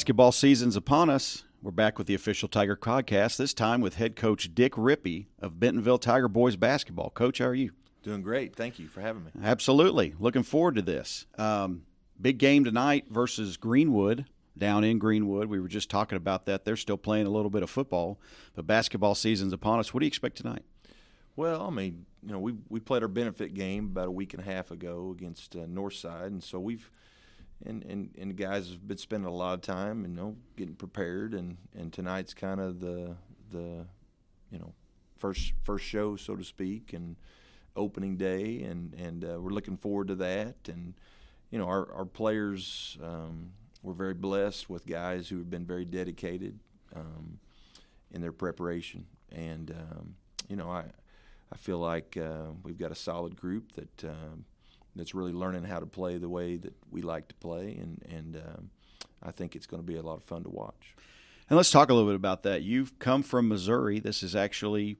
Basketball season's upon us. We're back with the official Tiger podcast, this time with head coach Dick Rippee of Bentonville Tiger Boys basketball. Coach, how are you? Doing great. Thank you for having me. Absolutely. Looking forward to this. Big game tonight versus Greenwood, down in Greenwood. We were just talking about that. They're still playing a little bit of football, but basketball season's upon us. What do you expect tonight? Well, I mean, we played our benefit game about a week and a half ago against Northside, and so and the guys have been spending a lot of time, getting prepared, and tonight's kind of the first show, so to speak, and opening day, and we're looking forward to that. And our players, we're very blessed with guys who have been very dedicated in their preparation, and I feel like we've got a solid group that's really learning how to play the way that we like to play, and I think it's going to be a lot of fun to watch. And let's talk a little bit about that. You've come from Missouri. This is actually,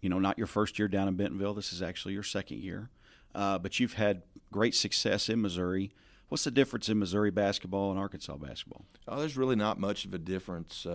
not your first year down in Bentonville. This is actually your second year. But you've had great success in Missouri. What's the difference in Missouri basketball and Arkansas basketball? Oh, there's really not much of a difference.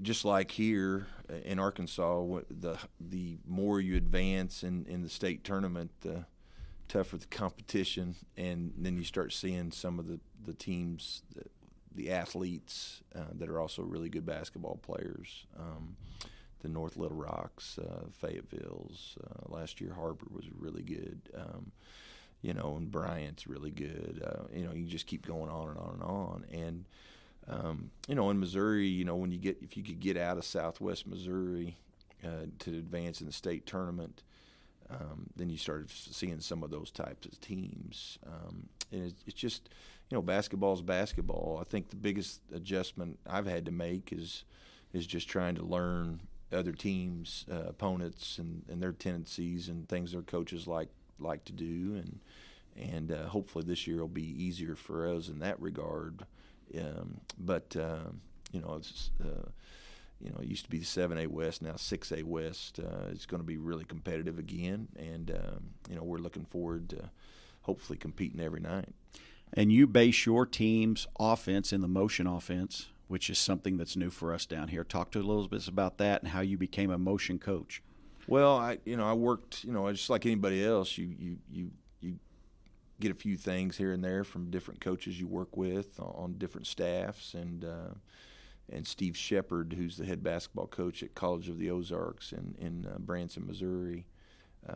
Just like here in Arkansas, the more you advance in the state tournament, the tougher the competition, and then you start seeing some of the teams, the athletes that are also really good basketball players. The North Little Rocks, Fayettevilles. Last year Harbor was really good. And Bryant's really good. You just keep going on and on and on. And in Missouri, if you could get out of Southwest Missouri to advance in the state tournament, then you started seeing some of those types of teams. And it's just, basketball's basketball. I think the biggest adjustment I've had to make is just trying to learn other teams' opponents and their tendencies and things their coaches like to do, and hopefully this year will be easier for us in that regard. It used to be the 7A West, now 6A West. It's going to be really competitive again, and we're looking forward to hopefully competing every night. And you base your team's offense in the motion offense, which is something that's new for us down here. Talk to a little bit about that and how you became a motion coach. Well, I worked, just like anybody else, you get a few things here and there from different coaches you work with on different staffs, and Steve Shepard, who's the head basketball coach at College of the Ozarks in Branson, Missouri,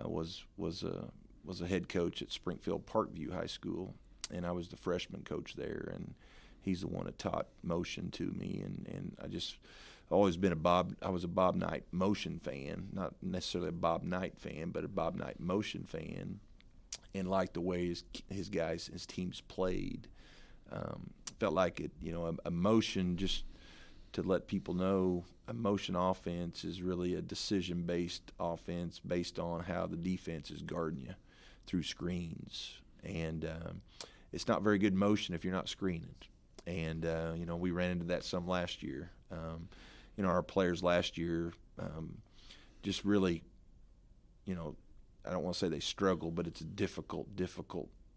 was a head coach at Springfield Parkview High School, and I was the freshman coach there, and he's the one that taught motion to me, and I just always been I was a Bob Knight motion fan, not necessarily a Bob Knight fan, but a Bob Knight motion fan, and liked the way his teams played. Felt like it, a motion, just to let people know, a motion offense is really a decision-based offense based on how the defense is guarding you through screens. And it's not very good motion if you're not screening. And, we ran into that some last year. Our players last year just really, I don't want to say they struggle, but it's a difficult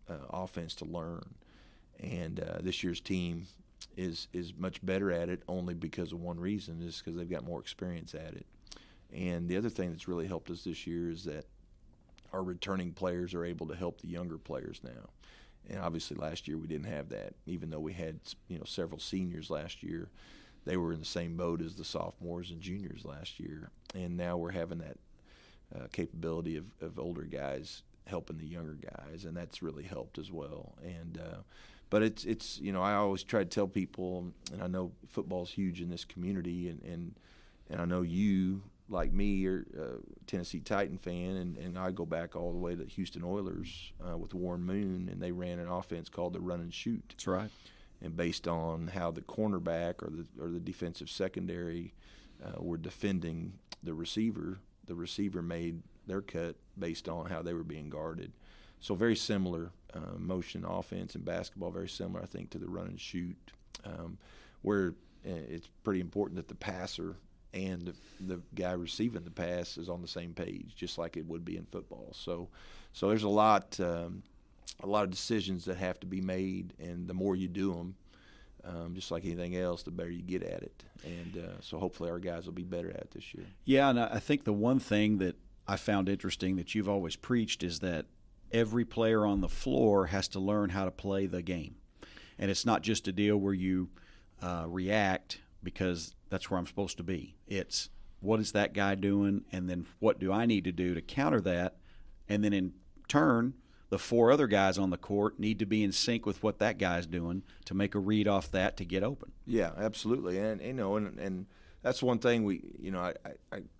offense to learn. And this year's team is much better at it, only because of one reason, is because they've got more experience at it. And the other thing that's really helped us this year is that our returning players are able to help the younger players now. And obviously last year we didn't have that, even though we had several seniors last year. They were in the same boat as the sophomores and juniors last year, and now we're having that capability of older guys helping the younger guys, and that's really helped as well. And but it's I always try to tell people, and I know football's huge in this community, and I know you, like me, are a Tennessee Titan fan, and I go back all the way to Houston Oilers with Warren Moon, and they ran an offense called the run and shoot. That's right. And based on how the cornerback or the defensive secondary were defending the receiver made their cut based on how they were being guarded. So very similar motion offense in basketball, very similar, I think, to the run and shoot, where it's pretty important that the passer and the guy receiving the pass is on the same page, just like it would be in football. So there's a lot a lot of decisions that have to be made, and the more you do them, just like anything else, the better you get at it. And so hopefully our guys will be better at it this year. Yeah, and I think the one thing that I found interesting that you've always preached is that every player on the floor has to learn how to play the game. And it's not just a deal where you react because that's where I'm supposed to be. It's what is that guy doing, and then what do I need to do to counter that? And then in turn, the four other guys on the court need to be in sync with what that guy's doing to make a read off that to get open. Yeah, absolutely. And and that's one thing I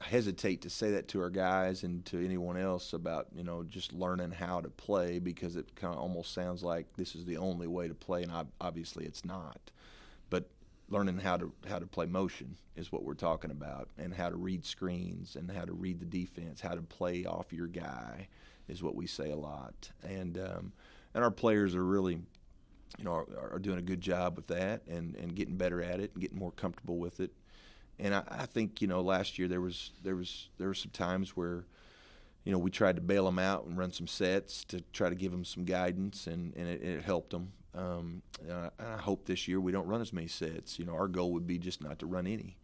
hesitate to say that to our guys and to anyone else about, just learning how to play, because it kind of almost sounds like this is the only way to play, and obviously it's not. But learning how to play motion is what we're talking about, and how to read screens and how to read the defense, how to play off your guy is what we say a lot. And our players are really are doing a good job with that and getting better at it and getting more comfortable with it. And I think last year there were some times where we tried to bail them out and run some sets to try to give them some guidance, and it helped them. I hope this year we don't run as many sets. Our goal would be just not to run any,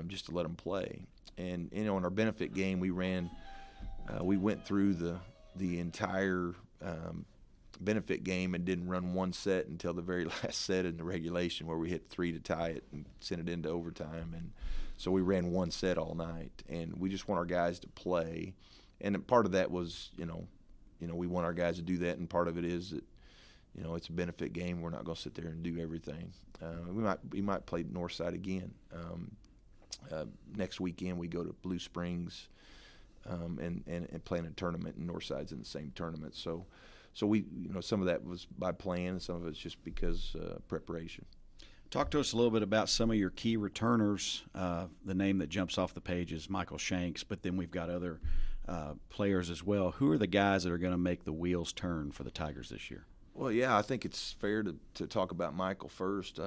just to let them play. And in our benefit game we went through the entire benefit game and didn't run one set until the very last set in the regulation, where we hit 3 to tie it and send it into overtime. And so we ran one set all night, and we just want our guys to play. And part of that was, we want our guys to do that, and part of it is that, it's a benefit game. We're not going to sit there and do everything. We might play Northside again. Next weekend we go to Blue Springs and play in a tournament, and Northside's in the same tournament. So we, some of that was by plan, and some of it's just because preparation. Talk to us a little bit about some of your key returners. The name that jumps off the page is Michael Shanks, but then we've got other players as well. Who are the guys that are going to make the wheels turn for the Tigers this year? Well, yeah, I think it's fair to talk about Michael first.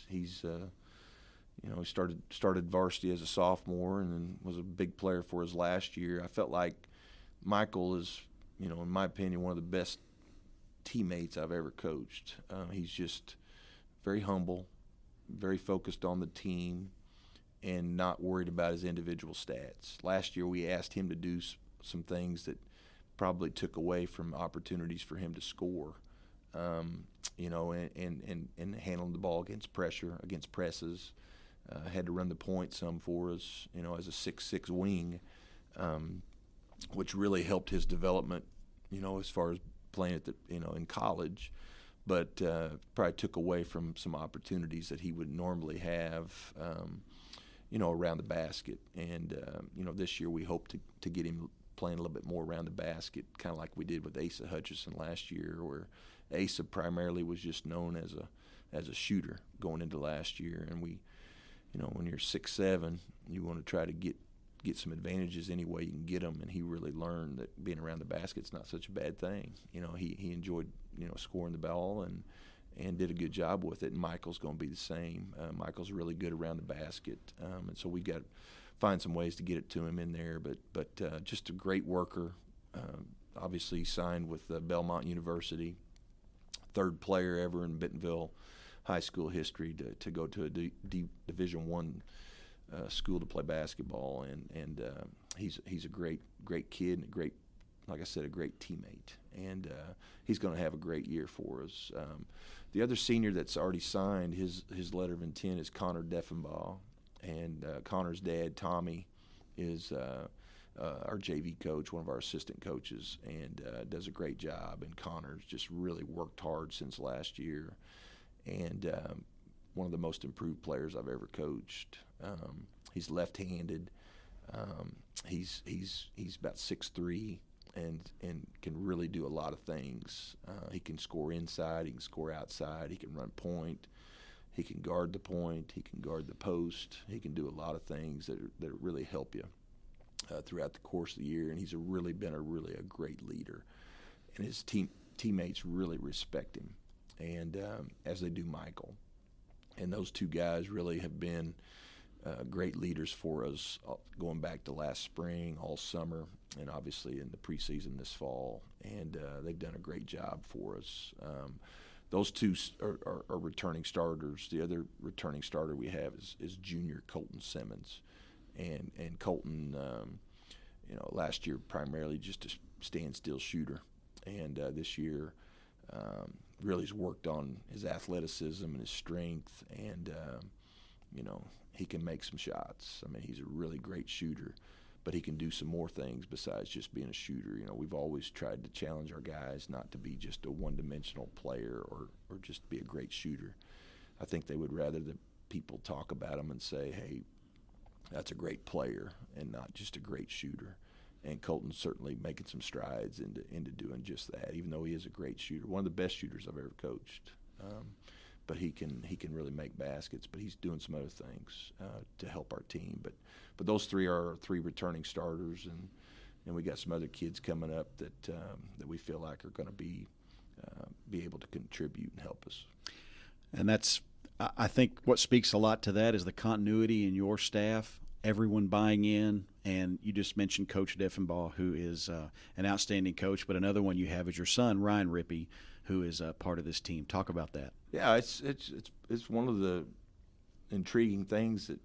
He started varsity as a sophomore and then was a big player for us last year. I felt like Michael is, in my opinion, one of the best teammates I've ever coached. He's just very humble, very focused on the team, and not worried about his individual stats. Last year we asked him to do some things that probably took away from opportunities for him to score, and handling the ball against pressure, against presses. Had to run the point some for us, as a 6'6" wing, which really helped his development, as far as playing at in college, but probably took away from some opportunities that he would normally have, around the basket. And this year we hope to get him playing a little bit more around the basket, kind of like we did with Asa Hutchison last year, where Asa primarily was just known as a shooter going into last year. And we, when you're 6'7", you want to try to get some advantages any way you can get them. And he really learned that being around the basket's not such a bad thing. He enjoyed scoring the ball and did a good job with it. And Michael's going to be the same. Michael's really good around the basket, and so we've got to find some ways to get it to him in there. But just a great worker. Obviously signed with Belmont University, third player ever in Bentonville high school history to go to a Division I school to play basketball, and he's a great kid and a great, like I said, a great teammate, and he's going to have a great year for us. The other senior that's already signed, his letter of intent is Connor Deffenbaugh, and Connor's dad, Tommy, is our JV coach, one of our assistant coaches, and does a great job. And Connor's just really worked hard since last year, and one of the most improved players I've ever coached. He's left-handed. He's about 6'3", and can really do a lot of things. He can score inside. He can score outside. He can run point. He can guard the point. He can guard the post. He can do a lot of things that really help you throughout the course of the year. And he's been a great leader, and his teammates really respect him, and as they do Michael. And those two guys really have been great leaders for us going back to last spring, all summer, and obviously in the preseason this fall. And they've done a great job for us. Those two are returning starters. The other returning starter we have is junior Colton Simmons. And Colton, last year primarily just a standstill shooter. And this year really has worked on his athleticism and his strength. And, he can make some shots. I mean, he's a really great shooter, but he can do some more things besides just being a shooter. We've always tried to challenge our guys not to be just a one-dimensional player or just be a great shooter. I think they would rather that people talk about him and say, hey, that's a great player and not just a great shooter. And Colton's certainly making some strides into doing just that, even though he is a great shooter, one of the best shooters I've ever coached. But he can really make baskets. But he's doing some other things to help our team. But those three are our three returning starters, and we got some other kids coming up that we feel like are going to be able to contribute and help us. And that's, I think, what speaks a lot to that is the continuity in your staff, everyone buying in. And you just mentioned Coach Deffenbaugh, who is an outstanding coach. But another one you have is your son, Ryan Rippee, who is part of this team. Talk about that. Yeah, it's one of the intriguing things that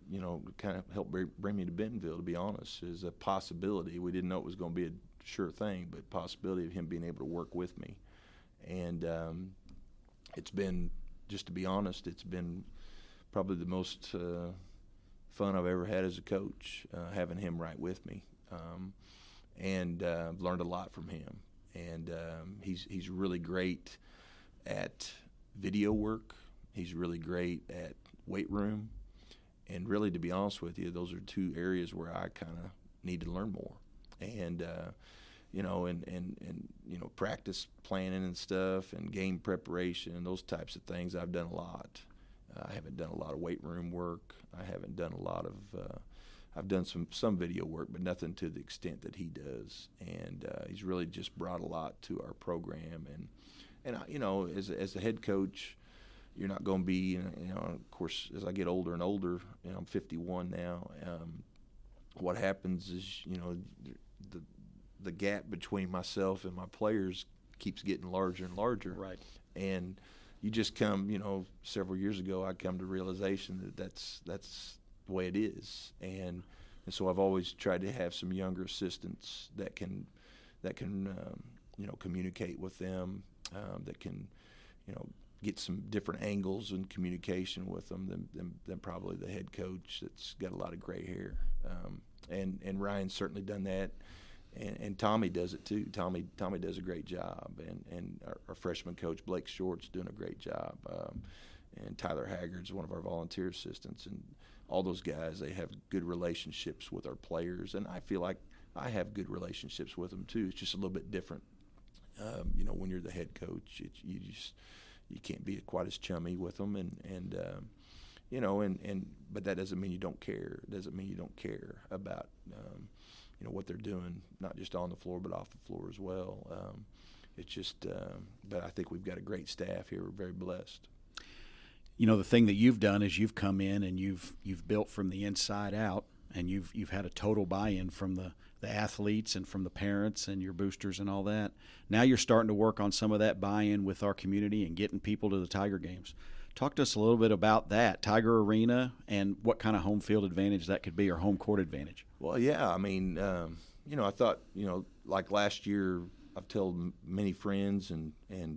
kind of helped bring me to Bentonville. To be honest, is a possibility. We didn't know it was going to be a sure thing, but possibility of him being able to work with me. And it's been, just to be honest, it's been probably the most fun I've ever had as a coach, having him right with me, and I've learned a lot from him. And he's really great at video work. He's really great at weight room. And really, to be honest with you, those are two areas where I kind of need to learn more. And practice planning and stuff, and game preparation and those types of things, I've done a lot. I haven't done a lot of weight room work. I haven't done a lot of I've done some video work, but nothing to the extent that he does. And he's really just brought a lot to our program. And as a head coach, you're not going to be, of course, as I get older and older, I'm 51 now. What happens is, the gap between myself and my players keeps getting larger and larger. Right. And you just come, several years ago, I come to realization that that's the way it is. And so I've always tried to have some younger assistants that can communicate with them, that can, get some different angles and communication with them than probably the head coach that's got a lot of gray hair. And Ryan's certainly done that. And Tommy does it too. Tommy does a great job, and our freshman coach Blake Short's doing a great job, and Tyler Haggard's one of our volunteer assistants, and all those guys, they have good relationships with our players, and I feel like I have good relationships with them too. It's just a little bit different, when you're the head coach, you can't be quite as chummy with them, but that doesn't mean you don't care. It doesn't mean you don't care about what they're doing, not just on the floor but off the floor as well. It's just, but I think we've got a great staff here. We're very blessed. The thing that you've done is you've come in and you've built from the inside out, and you've had a total buy-in from the athletes and from the parents and your boosters and all that. Now you're starting to work on some of that buy-in with our community and getting people to the Tiger games. Talk to us a little bit about that, Tiger Arena, and what kind of home field advantage that could be, or home court advantage. Well, yeah, I mean, I thought, like last year, I've told many friends and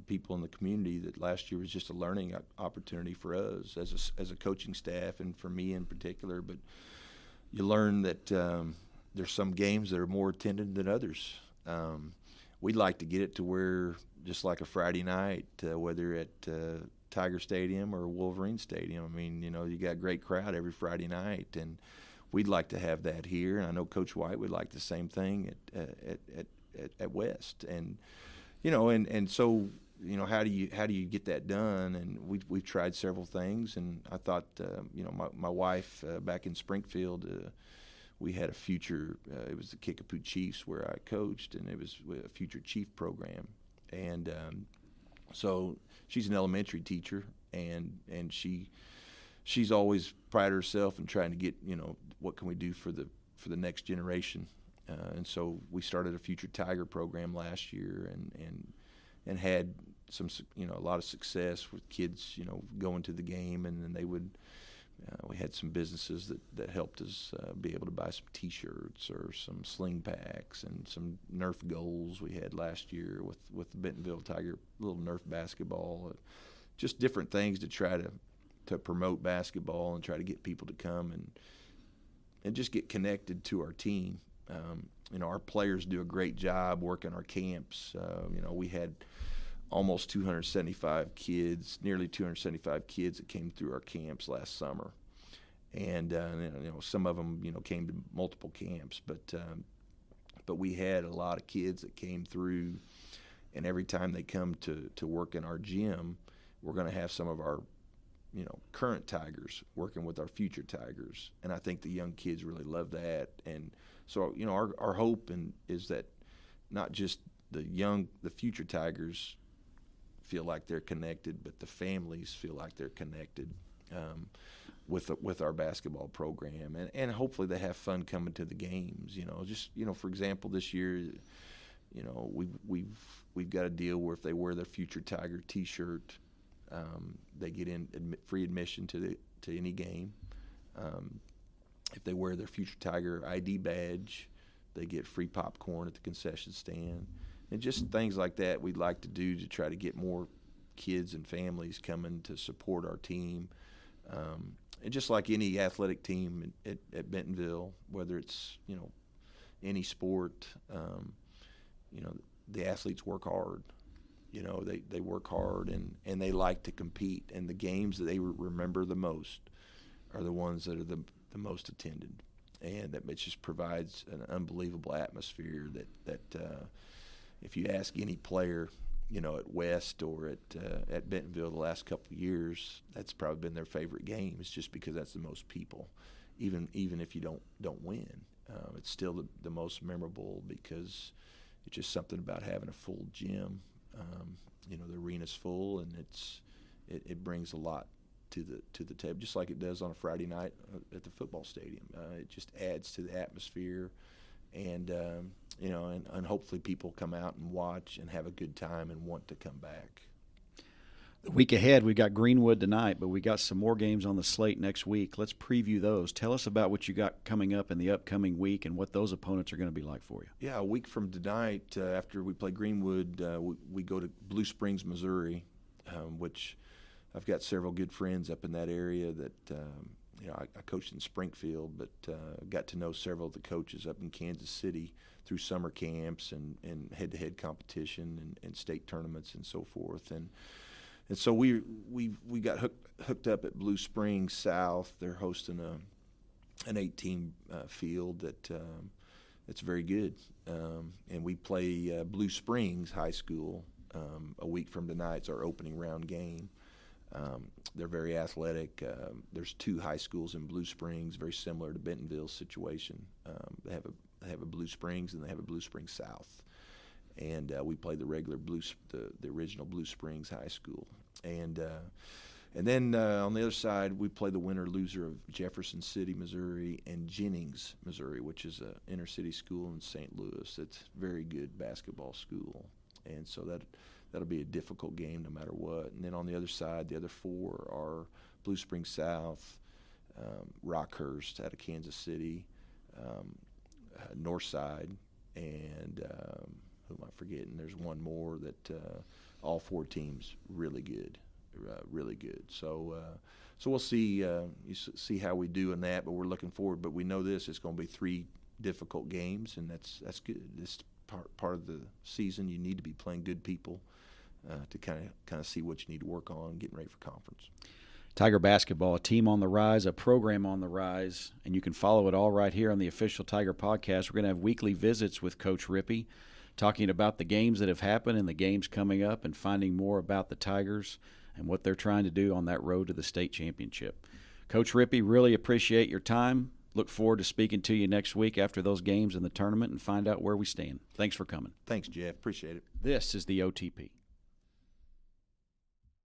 people in the community that last year was just a learning opportunity for us as a coaching staff, and for me in particular. But you learn that there's some games that are more attended than others. We'd like to get it to where, just like a Friday night, whether at Tiger Stadium or Wolverine Stadium, I mean, you got a great crowd every Friday night, and we'd like to have that here. And I know Coach White would like the same thing at West, and so how do you get that done? And we've tried several things, and I thought my wife back in Springfield, we had a future. It was the Kickapoo Chiefs where I coached, and it was a future chief program, and so she's an elementary teacher, and she she's always prided herself in trying to get, what can we do for the next generation. And so we started a Future Tiger program last year and had some, a lot of success with kids, going to the game, and then they would. We had some businesses that helped us be able to buy some T-shirts or some sling packs and some Nerf goals we had last year with the Bentonville Tiger, little Nerf basketball, just different things to try to promote basketball and try to get people to come and just get connected to our team. Our players do a great job working our camps. We had almost 275 kids, nearly 275 kids that came through our camps last summer, and some of them came to multiple camps, but we had a lot of kids that came through, and every time they come to work in our gym, we're going to have some of our current Tigers working with our future Tigers, and I think the young kids really love that. And so our hope is that not just the future Tigers feel like they're connected, but the families feel like they're connected with our basketball program, and hopefully they have fun coming to the games. For example, this year, we've got a deal where if they wear their Future Tiger T-shirt, they get free admission to any game. If they wear their Future Tiger ID badge, they get free popcorn at the concession stand. And just things like that we'd like to do to try to get more kids and families coming to support our team. And just like any athletic team at Bentonville, whether it's, any sport, the athletes work hard. They work hard and they like to compete. And the games that they remember the most are the ones that are the most attended. And that it just provides an unbelievable atmosphere that if you ask any player, at West or at Bentonville the last couple of years, that's probably been their favorite game. It's just because that's the most people, even if you don't win. It's still the most memorable because it's just something about having a full gym. The arena's full, and it brings a lot to the table, just like it does on a Friday night at the football stadium. It just adds to the atmosphere. And and hopefully people come out and watch and have a good time and want to come back. The week ahead, we got Greenwood tonight, but we got some more games on the slate next week. Let's preview those. Tell us about what you got coming up in the upcoming week and what those opponents are going to be like for you. Yeah, a week from tonight, after we play Greenwood, we go to Blue Springs, Missouri, which I've got several good friends up in that area that I coached in Springfield, but got to know several of the coaches up in Kansas City through summer camps and head-to-head competition and state tournaments and so forth. And so we got hooked up at Blue Springs South. They're hosting an 8-team field that's very good. And we play Blue Springs High School a week from tonight. It's our opening round game. They're very athletic. There's 2 high schools in Blue Springs, very similar to Bentonville's situation. They have a Blue Springs and they have a Blue Springs South, and we play the regular the original Blue Springs High School, and then on the other side we play the winner loser of Jefferson City, Missouri, and Jennings, Missouri, which is an inner city school in St. Louis. It's a very good basketball school, and so that'll be a difficult game no matter what. And then on the other side, the other 4 are Blue Springs South, Rockhurst out of Kansas City, Northside, and who am I forgetting? There's one more that all 4 teams really good. So we'll see see how we do in that, but we're looking forward. But we know it's going to be 3 difficult games, and that's good. This part of the season, you need to be playing good people to kind of see what you need to work on getting ready for conference. Tiger basketball, a team on the rise, a program on the rise, and you can follow it all right here on the Official Tiger Podcast. We're going to have weekly visits with Coach Rippee, talking about the games that have happened and the games coming up and finding more about the Tigers and what they're trying to do on that road to the state championship. Coach Rippee, really appreciate your time. Look forward to speaking to you next week after those games in the tournament and find out where we stand. Thanks for coming. Thanks, Jeff. Appreciate it. This is the OTP.